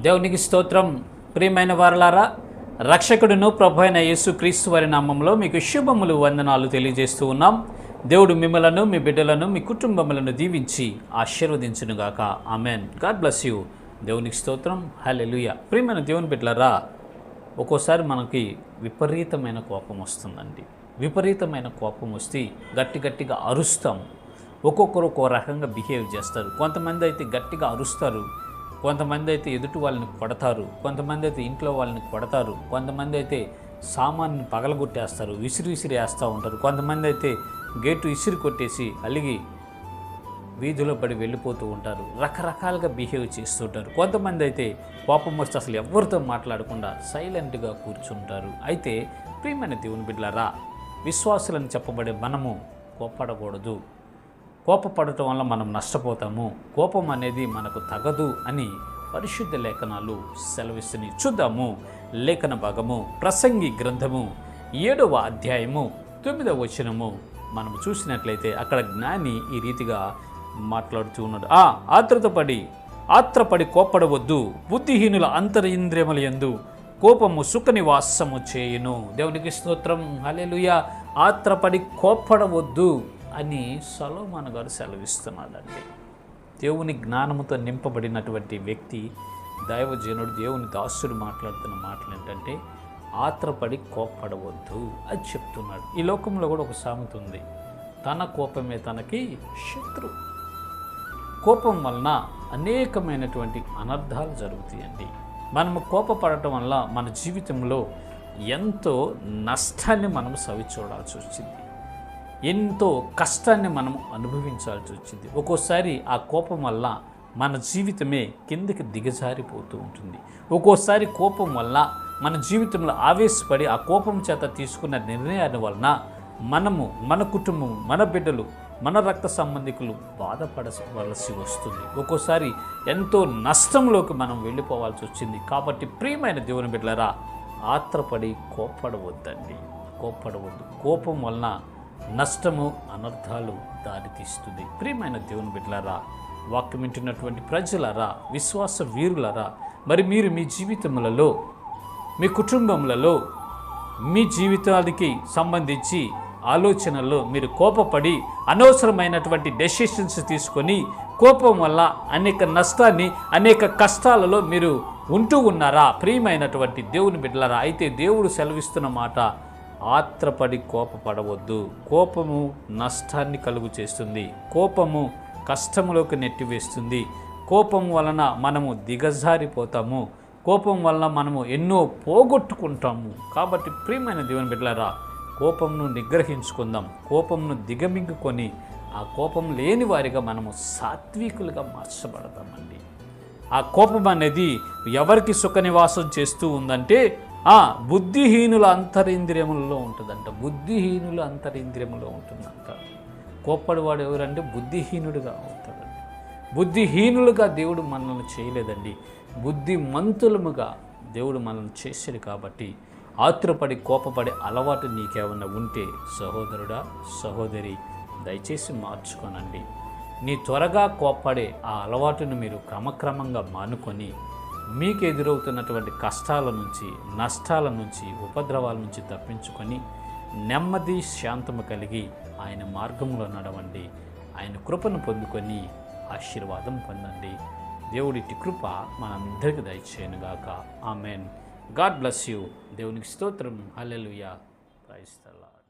దేవునికి స్తోత్రం. ప్రియమైన వారలారా, రక్షకుడును ప్రభు అయిన యేసుక్రీస్తు వారి నామంలో మీకు శుభములు వందనాలు తెలియజేస్తూ ఉన్నాం. దేవుడు మిమ్మలను, మీ బిడ్డలను, మీ కుటుంబములను దీవించి ఆశీర్వదించునుగాక. ఆమెన్. God bless you. దేవునికి స్తోత్రం. హల్లెలూయా. ప్రియమైన దేవుని బిడ్డలారా, ఒక్కోసారి మనకి విపరీతమైన కోపం వస్తుందండి. విపరీతమైన కోపం వస్తే గట్టిగా అరుస్తాం. ఒక్కొక్కరు ఒక్కో రకంగా బిహేవ్ చేస్తారు. కొంతమంది అయితే గట్టిగా అరుస్తారు, కొంతమంది అయితే ఎదుటి వాళ్ళని కొడతారు, కొంతమంది అయితే ఇంట్లో వాళ్ళని కొడతారు, కొంతమంది అయితే సామాన్ని పగలగొట్టేస్తారు, విసిరి వేస్తూ ఉంటారు, కొంతమంది అయితే గేటు ఇసిరి కొట్టేసి అలిగి వీధిలో పడి వెళ్ళిపోతూ ఉంటారు. రకరకాలుగా బిహేవ్ చేస్తుంటారు. కొంతమంది అయితే కోపం వస్తే అసలు ఎవరితో మాట్లాడకుండా సైలెంట్గా కూర్చుంటారు. అయితే ప్రియమైన దేవుని బిడ్డలారా, విశ్వాసులను చెప్పబడే మనము కోప్పడకూడదు. కోపపడటం వల్ల మనం నష్టపోతాము. కోపం అనేది మనకు తగదు అని పరిశుద్ధ లేఖనాలు సెలవిస్తున్నాయి. చూద్దాము లేఖన భాగము ప్రసంగి గ్రంథము 7వ అధ్యాయము 9వ వచనము మనం చూసినట్లయితే అక్కడ జ్ఞాని ఈ రీతిగా మాట్లాడుతూ ఉన్నాడు. ఆత్రపడి కోపడవద్దు, బుద్ధిహీనుల అంతరింద్రియముల యందు కోపము సుఖ నివాసము చేయును. దేవునికి స్తోత్రం. హల్లెలూయా. ఆత్రపడి కోపడవద్దు అని సొలొమోను గారు సెలవిస్తున్నాడండి. దేవుని జ్ఞానముతో నింపబడినటువంటి వ్యక్తి, దైవజనుడు, దేవుని దాసుడు మాట్లాడుతున్న మాటలు ఏంటంటే ఆత్రపడి కోప్పడవద్దు అని చెప్తున్నాడు. ఈ లోకంలో కూడా ఒక సామెత ఉంది, తన కోపమే తనకి శత్రు. కోపం వలన అనేకమైనటువంటి అనర్థాలు జరుగుతాయండి. మనము కోపపడటం వల్ల మన జీవితంలో ఎంతో నష్టాన్ని మనం సవిచూడాల్సి వచ్చింది, ఎంతో కష్టాన్ని మనం అనుభవించాల్సి వచ్చింది. ఒక్కోసారి ఆ కోపం వల్ల మన జీవితమే కిందకి దిగజారిపోతూ ఉంటుంది. ఒక్కోసారి కోపం వల్ల మన జీవితంలో ఆవేశపడి ఆ కోపం చేత తీసుకున్న నిర్ణయాల వలన మనము, మన కుటుంబం, మన బిడ్డలు, మన రక్త సంబంధికులు బాధపడవలసి వస్తుంది. ఒక్కోసారి ఎంతో నష్టంలోకి మనం వెళ్ళిపోవాల్సి వచ్చింది. కాబట్టి ప్రియమైన దేవుని బిడ్డలారా, ఆత్రపడి కోపడవద్దండి. కోపడవద్దు. కోపం వలన నష్టము, అనర్థాలు దారితీస్తుంది. ప్రియమైన దేవుని బిడ్డలారా, వాక్యం వింటున్నటువంటి ప్రజలారా, విశ్వాస వీరులారా, మరి మీరు మీ జీవితములలో, మీ కుటుంబములలో, మీ జీవితానికి సంబంధించి ఆలోచనల్లో మీరు కోపపడి అనవసరమైనటువంటి డెసిషన్స్ తీసుకొని కోపం వల్ల అనేక నష్టాన్ని, అనేక కష్టాలలో మీరు ఉంటూ ఉన్నారా? ప్రియమైనటువంటి దేవుని బిడ్డలారా, అయితే దేవుడు సెలవిస్తున్న మాట, ఆత్రపడి కోపపడవద్దు. కోపము నష్టాన్ని కలుగు చేస్తుంది. కోపము కష్టములోకి నెట్టివేస్తుంది. కోపం వలన మనము దిగజారిపోతాము. కోపం వలన మనము ఎన్నో పోగొట్టుకుంటాము. కాబట్టి ప్రియమైన దేవుని బిడ్డలారా, కోపంను నిగ్రహించుకుందాం. కోపంను దిగమింగుకొని ఆ కోపం లేని వారిగా మనము సాత్వికులుగా మార్చబడతామండి. ఆ కోపం అనేది ఎవరికి సుఖ నివాసం చేస్తూ ఉందంటే బుద్ధిహీనుల అంతరింద్రియములలో ఉంటుందంట. బుద్ధిహీనుల అంతరింద్రియములో ఉంటుందంట. కోప్పడివాడు ఎవరంటే బుద్ధిహీనుడుగా అవుతాడండి. బుద్ధిహీనులుగా దేవుడు మనల్ని చేయలేదండి, బుద్ధిమంతులముగా దేవుడు మనల్ని చేశాడు. కాబట్టి ఆత్రపడి కోపపడే అలవాటు నీకేమన్నా ఉంటే సహోదరుడా, సహోదరి, దయచేసి మార్చుకోనండి. నీ త్వరగా కోప్పడే ఆ అలవాటును మీరు క్రమక్రమంగా మానుకొని మీకు ఎదురవుతున్నటువంటి కష్టాల నుంచి, నష్టాల నుంచి, ఉపద్రవాల నుంచి తప్పించుకొని నెమ్మది, శాంతము కలిగి ఆయన మార్గంలో నడవండి. ఆయన కృపను పొందుకొని ఆశీర్వాదం పొందండి. దేవుడిటి కృప మనందరికీ దయచేయనుగాక. ఆమెన్. God bless you. దేవునికి స్తోత్రం. హల్లెలూయా. Praise the lord.